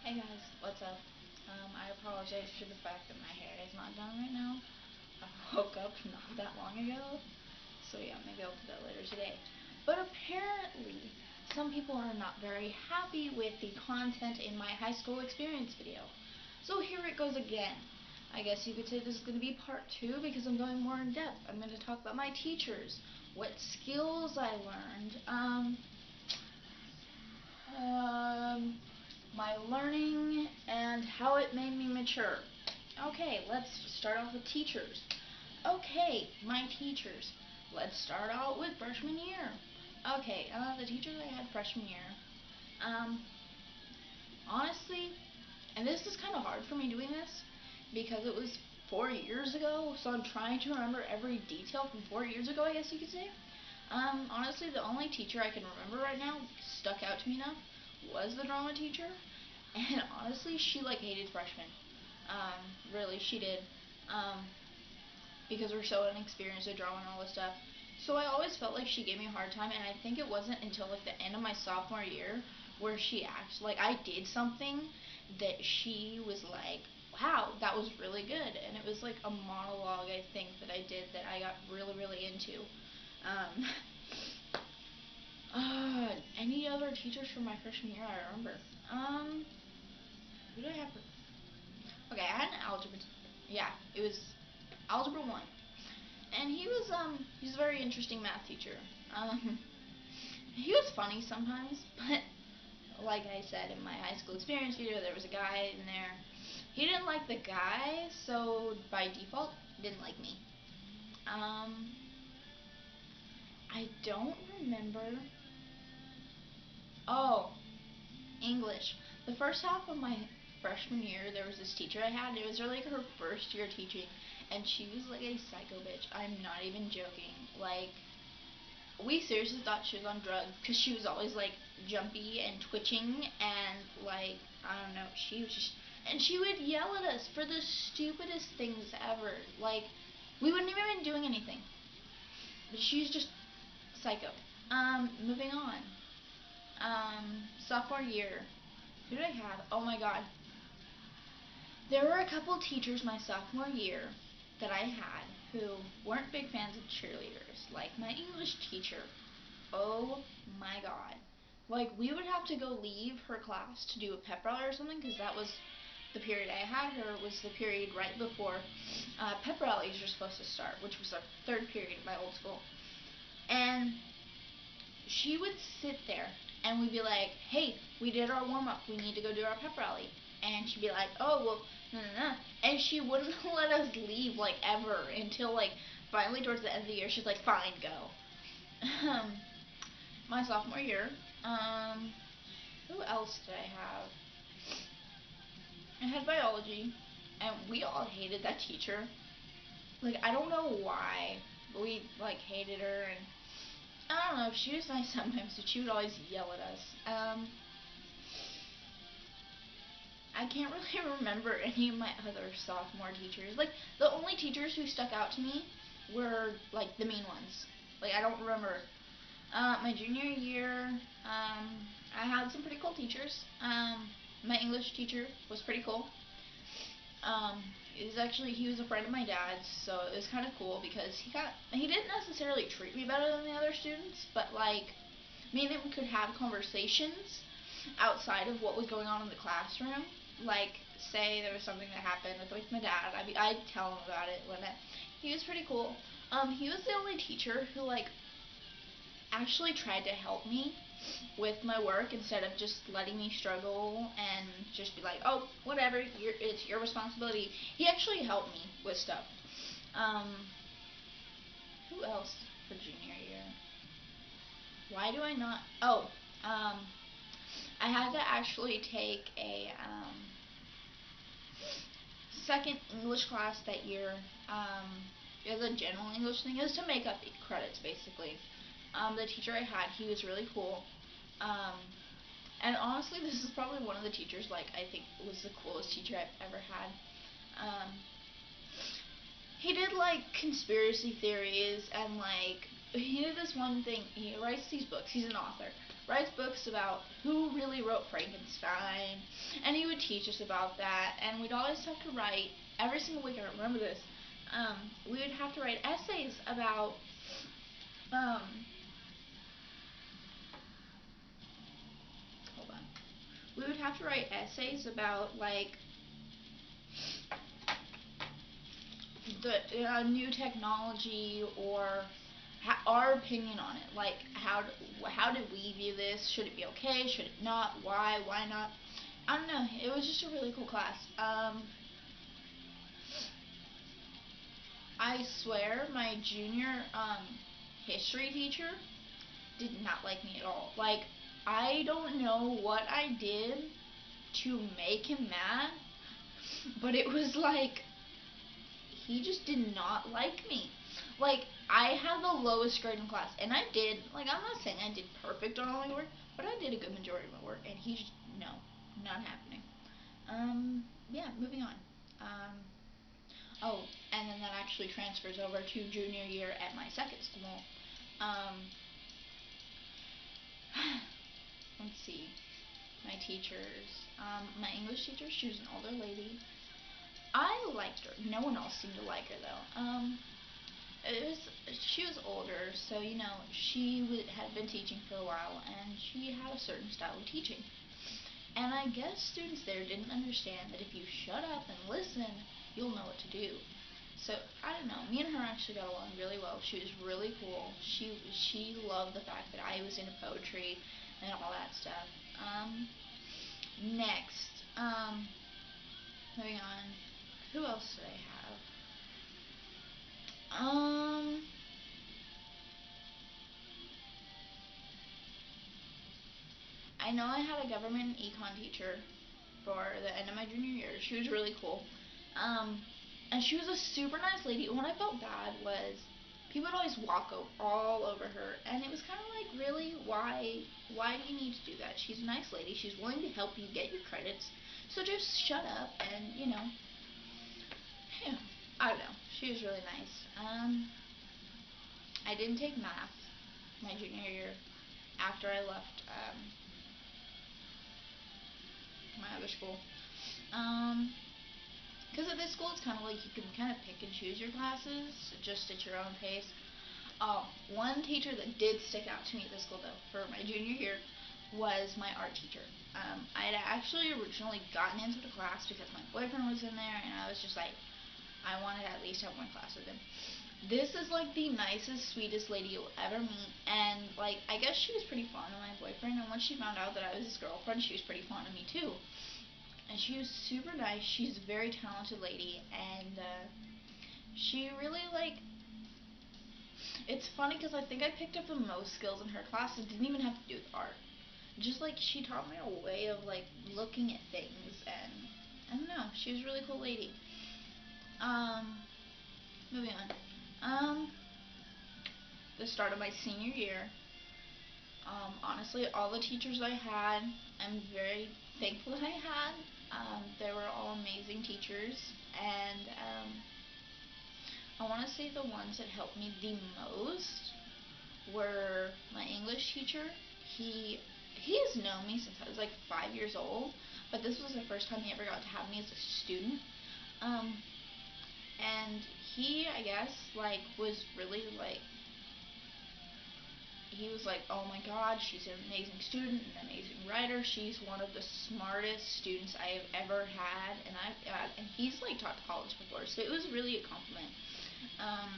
Hey guys, what's up? I apologize for the fact that my hair is not done right now. I woke up not that long ago, so yeah, maybe I'll do that later today. But apparently, some people are not very happy with the content in my high school experience video. So here it goes again. I guess you could say this is going to be part 2 because I'm going more in depth. I'm going to talk about my teachers, what skills I learned, um, my learning, and how it made me mature. Okay, let's start off with teachers. Okay, my teachers. Let's start out with freshman year. Okay, the teachers I had freshman year. Um, Honestly, and this is kind of hard for me doing this because it was 4 years ago, so I'm trying to remember every detail from 4 years ago, I guess you could say. Honestly, the only teacher I can remember right now stuck out to me enough was the drama teacher, and honestly, she like hated freshmen. Really, she did. Um, because we're so inexperienced with drama and all this stuff. So I always felt like she gave me a hard time, and I think it wasn't until like the end of my sophomore year where she actually like I did something that she was like, "Wow, that was really good," and it was like a monologue I think that I did that I got really into. Um, any other teachers from my freshman year I remember? Um, who did I have? Okay, I had an algebra. Yeah, it was algebra one, and he's a very interesting math teacher. Um, he was funny sometimes, but like I said in my high school experience video, there was a guy in there. He didn't like the guy, so by default, didn't like me. Um, I don't remember. Oh, English. The first half of my freshman year, there was this teacher I had. It was really like her first year teaching, and she was like a psycho bitch. I'm not even joking. Like, we seriously thought she was on drugs because she was always like jumpy and twitching and like I don't know. She was just and she would yell at us for the stupidest things ever. Like we wouldn't even been doing anything, but she's just psycho. Moving on. Sophomore year. Who did I have? Oh my god. There were a couple teachers my sophomore year that I had who weren't big fans of cheerleaders, like my English teacher. Oh my god. Like, we would have to go leave her class to do a pep rally or something, because that was the period I had her, was the period right before pep rallies were supposed to start, which was the third period of my old school. And she would sit there, and we'd be like, hey, we did our warm up, we need to go do our pep rally. And she'd be like, oh, well, no, no, no. And she wouldn't let us leave, like, ever, until, like, finally towards the end of the year, she's like, fine, go. My sophomore year. Um, who else did I have? I had biology, and we all hated that teacher. Like, I don't know why, but we like hated her, and I don't know. She was nice sometimes, but she would always yell at us. I can't really remember any of my other sophomore teachers. Like, the only teachers who stuck out to me were like the mean ones. Like, I don't remember. My junior year, I had some pretty cool teachers. My English teacher was pretty cool. It was actually he was a friend of my dad's, so it was kind of cool because he didn't necessarily treat me better than the other students, but like me and him could have conversations outside of what was going on in the classroom. Like, say there was something that happened with my dad, I'd tell him about it. He was pretty cool. He was the only teacher who like actually tried to help me with my work instead of just letting me struggle and just be like, oh, whatever, it's your responsibility. He actually helped me with stuff. Um, who else for junior year? Why do I not? Oh, I had to actually take a second English class that year. It was a general English thing. It was to make up credits, basically. The teacher I had, he was really cool. Um, And honestly, this is probably one of the teachers, like, I think was the coolest teacher I've ever had. Um, he did, like, conspiracy theories, and, like, he did this one thing. He writes these books. He's an author. writes books about who really wrote Frankenstein, and he would teach us about that, and we'd always have to write, every single week, I remember this, we would have to write essays about, um, hold on, we would have to write essays about, like, the new technology, or our opinion on it. Like, how did we view this? Should it be okay? Should it not? Why not? I don't know. It was just a really cool class. I swear my junior history teacher did not like me at all. Like, I don't know what I did to make him mad, but it was like he just did not like me. Like, I had the lowest grade in class, and I did, like, I'm not saying I did perfect on all my work, but I did a good majority of my work, and he just, no, not happening. Yeah, moving on. Oh, and then that actually transfers over to junior year at my second school. Um, let's see, my teachers. My English teacher, she was an older lady. I liked her. No one else seemed to like her, though. It was she was older, so she had been teaching for a while, and she had a certain style of teaching. And I guess students there didn't understand that if you shut up and listen, you'll know what to do. So I don't know. Me and her actually got along really well. She was really cool. She loved the fact that I was into poetry and all that stuff. Next, moving on. Who else did I have? I know I had a government econ teacher for the end of my junior year. She was really cool. Um, and she was a super nice lady. What I felt bad was people would always walk all over her, and it was kind of like, really, why do you need to do that? She's a nice lady. She's willing to help you get your credits, so just shut up and yeah, I don't know. She was really nice. I didn't take math my junior year after I left my other school. Because at this school, it's kind of like you can kind of pick and choose your classes just at your own pace. One teacher that did stick out to me at this school, though, for my junior year was my art teacher. I had actually originally gotten into the class because my boyfriend was in there, and I was just like, I wanted to at least have one class with him. This is like the nicest, sweetest lady you'll ever meet, and like, I guess she was pretty fond of my boyfriend, and once she found out that I was his girlfriend, she was pretty fond of me too. And she was super nice. She's a very talented lady, and she really, like, it's funny because I think I picked up the most skills in her class. It didn't even have to do with art. Just like, she taught me a way of like looking at things, and I don't know. She was a really cool lady. Um, moving on. The start of my senior year. Honestly, all the teachers I had, I'm very thankful that I had. They were all amazing teachers, and I want to say the ones that helped me the most were my English teacher. He has known me since I was like 5 years old, but this was the first time he ever got to have me as a student. Um, and he, I guess, like, was really like, he was like, oh my god, she's an amazing student, an amazing writer. She's one of the smartest students I have ever had, and he's like taught college before, so it was really a compliment. Um,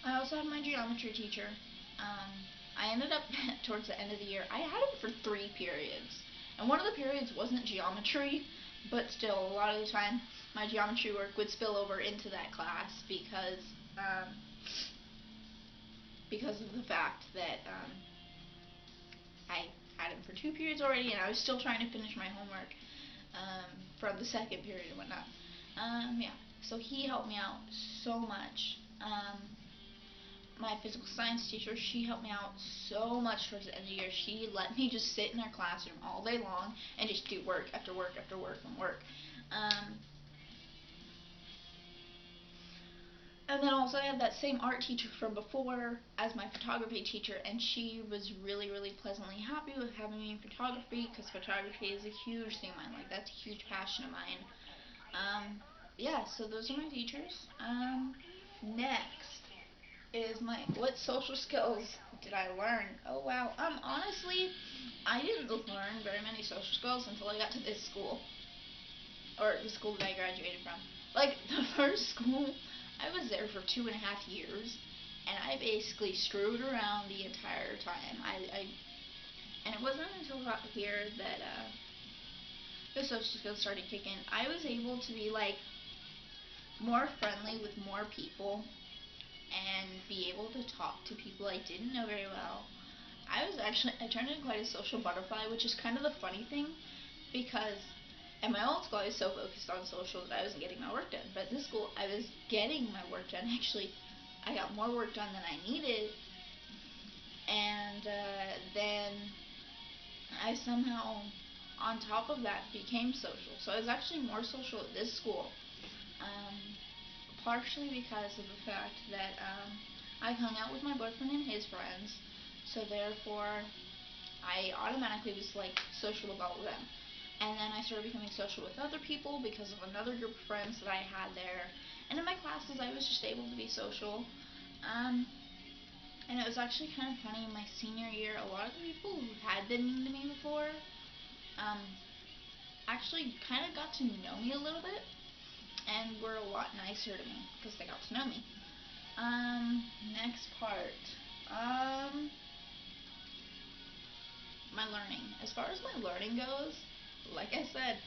I also had my geometry teacher. Um, I ended up towards the end of the year, I had him for 3 periods, and one of the periods wasn't geometry, but still, a lot of the time, my geometry work would spill over into that class um, because of the fact that I had him for 2 periods already, and I was still trying to finish my homework from the second period and whatnot. Yeah, so he helped me out so much. My physical science teacher, she helped me out so much towards the end of the year. She let me just sit in our classroom all day long and just do work after work after work and work. Um, And then also I had that same art teacher from before as my photography teacher, and she was really, really pleasantly happy with having me in photography, because photography is a huge thing of mine. Like, that's a huge passion of mine. Yeah, so those are my teachers. Next is what social skills did I learn? Oh wow. Honestly, I didn't learn very many social skills until I got to this school, or the school that I graduated from. Like, the first school, I was there for 2.5 years, and I basically screwed around the entire time. And it wasn't until about here that the social skills started kicking. I was able to be like more friendly with more people and be able to talk to people I didn't know very well. I turned into quite a social butterfly, which is kind of the funny thing, because at my old school I was so focused on social that I wasn't getting my work done. But at this school I was getting my work done. Actually, I got more work done than I needed, and then I somehow, on top of that, became social. So I was actually more social at this school, um, partially because of the fact that I hung out with my boyfriend and his friends, so therefore I automatically was like social about them. And then I started becoming social with other people because of another group of friends that I had there. And in my classes, I was just able to be social. Um, and it was actually kind of funny. In my senior year, a lot of the people who had been mean to me before um, actually kind of got to know me a little bit and were a lot nicer to me because they got to know me. Next part. My learning. As far as my learning goes, like I said,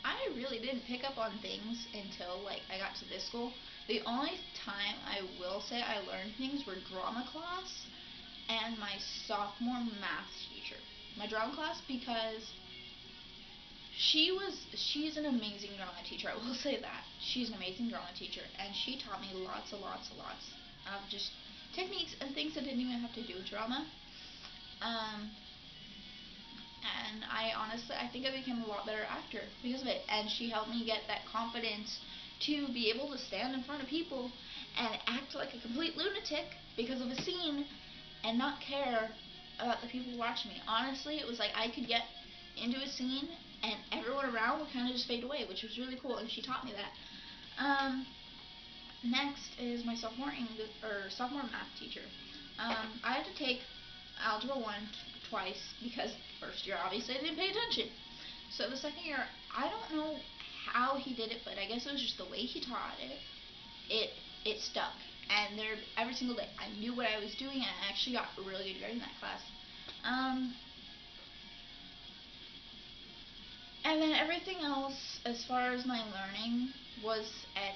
I really didn't pick up on things until like I got to this school. The only time I will say I learned things were drama class and my sophomore math teacher. My drama class, because she's an amazing drama teacher. I will say that. She's an amazing drama teacher, and she taught me lots and lots and lots of just techniques and things that didn't even have to do with drama. Um, and I think I became a lot better actor because of it. And she helped me get that confidence to be able to stand in front of people and act like a complete lunatic because of a scene and not care about the people watching me. Honestly, it was like I could get into a scene and everyone around would kind of just fade away, which was really cool, and she taught me that. Next is my sophomore math teacher. I had to take Algebra 1 twice because first year obviously I didn't pay attention. So the second year, I don't know how he did it, but I guess it was just the way he taught it. It stuck, and there every single day I knew what I was doing, and I actually got a really good grade in that class. And then everything else, as far as my learning, was at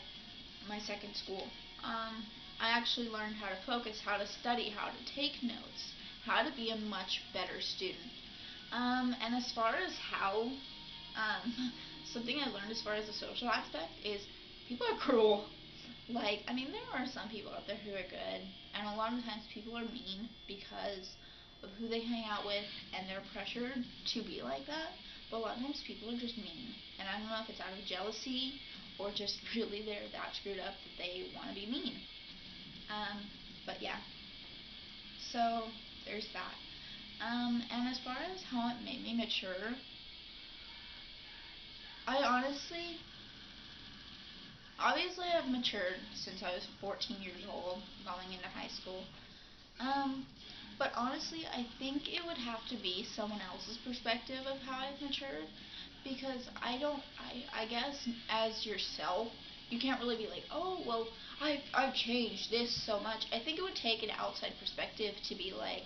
my second school. I actually learned how to focus, how to study, how to take notes, how to be a much better student. And as far as how, something I learned as far as the social aspect is people are cruel. Like, I mean, there are some people out there who are good, and a lot of times people are mean because of who they hang out with, and they're pressured to be like that. But a lot of times people are just mean, and I don't know if it's out of jealousy or just really they're that screwed up that they want to be mean. But yeah, so there's that. And as far as how it made me mature, I obviously I've matured since I was 14 years old, going into high school. Um, but honestly, I think it would have to be someone else's perspective of how I've matured, because I guess as yourself, you can't really be like, oh, well, I've changed this so much. I think it would take an outside perspective to be like,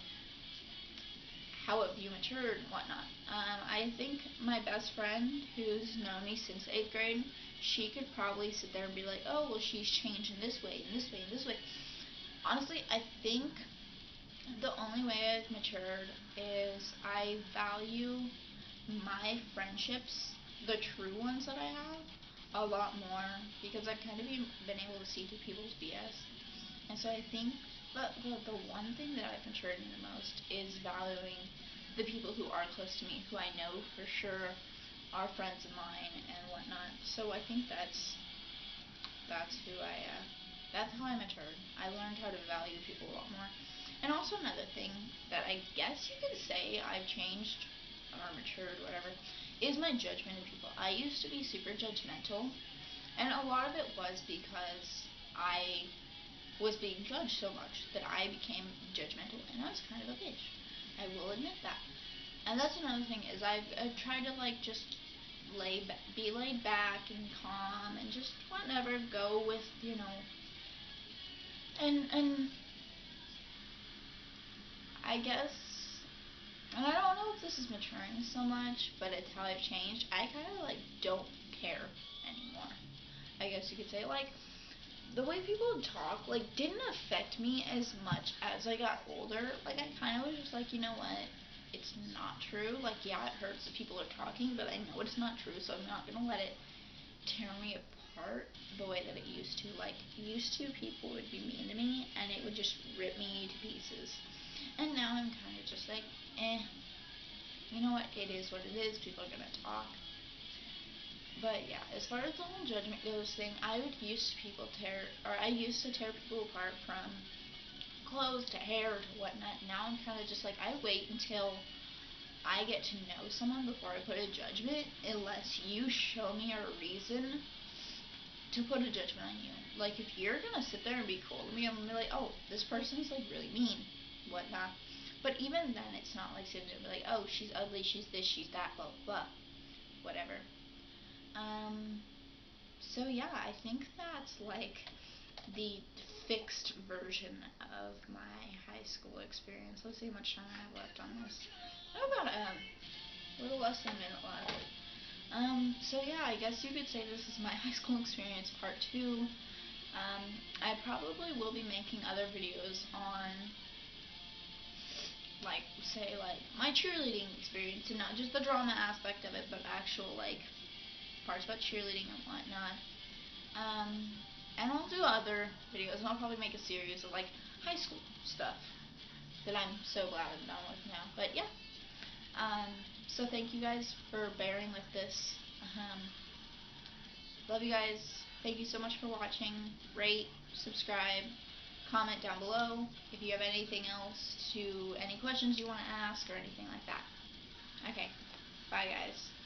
how have you matured and whatnot. I think my best friend, who's known me since 8th grade, she could probably sit there and be like, oh, well, she's changed in this way, in this way, in this way. Honestly, I think the only way I've matured is I value my friendships, the true ones that I have, a lot more because I've kind of been able to see through people's BS. And so I think the one thing that I've matured in the most is valuing the people who are close to me, who I know for sure are friends of mine and whatnot. So I think that's who I That's how I matured. I learned how to value people a lot more. And also another thing that I guess you could say I've changed or matured, whatever, is my judgment of people. I used to be super judgmental, and a lot of it was because I was being judged so much that I became judgmental, and I was kind of a bitch. I will admit that. And that's another thing is I've tried to like just be laid back and calm and just whatever, go with and I guess, and I don't know if this is maturing so much, but it's how I've changed. I kind of like don't care anymore. I guess you could say like the way people talk like didn't affect me as much as I got older. Like I kind of was just like, you know what? It's not true. Like yeah, it hurts that people are talking, but I know it's not true, so I'm not gonna let it tear me apart the way that it used to. Like used to, people would be mean to me, and it would just rip me to pieces. And now I'm kind of just like, eh. You know what? It is what it is. People are gonna talk. But yeah, as far as the whole judgment goes thing, I used to tear people apart from clothes to hair to whatnot. Now I'm kind of just like, I wait until I get to know someone before I put a judgment, unless you show me a reason to put a judgment on you. Like, if you're gonna sit there and be cool to me, I'm gonna be like, oh, this person's like really mean, whatnot. But even then, it's not like sitting there and be like, oh, she's ugly, she's this, she's that, blah, blah, whatever. Um, so yeah, I think that's like the fixed version of my high school experience. Let's see how much time I have left on this. I have about a little less than a minute left. So yeah, I guess you could say this is my high school experience part 2. I probably will be making other videos on like say like my cheerleading experience and not just the drama aspect of it, but actual like parts about cheerleading and whatnot. Um, and I'll do other videos, and I'll probably make a series of like high school stuff that I'm so glad I'm done with now. But yeah, so thank you guys for bearing with this. Um, Love you guys. Thank you so much for watching. Rate, subscribe, comment down below if you have anything else any questions you want to ask or anything like that. Okay, bye guys.